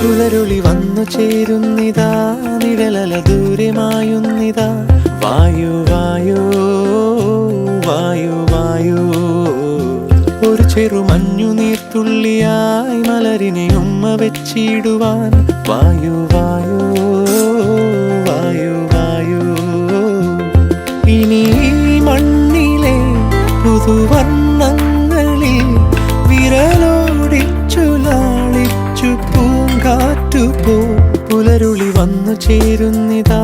പുലരുളി വന്നു ചേരുന്നിതാ, നിഴലല ദൂരെ മായുന്നിതാ. വായു വായു വായു വായു, ഒരു ചെറു മഞ്ഞു നീർത്തുള്ളിയായി മലരിനെ ഉമ്മ വെച്ചിടുവാൻ. വായു വായു വായു വായു, ഇനി മണ്ണിലെ പുതുവർണ്ണങ്ങളിൽ വിരലോടിച്ചു ലാളിച്ചു പൂങ്കാറ്റുപോ. പുലരുളി വന്നു ചേരുന്നിതാ,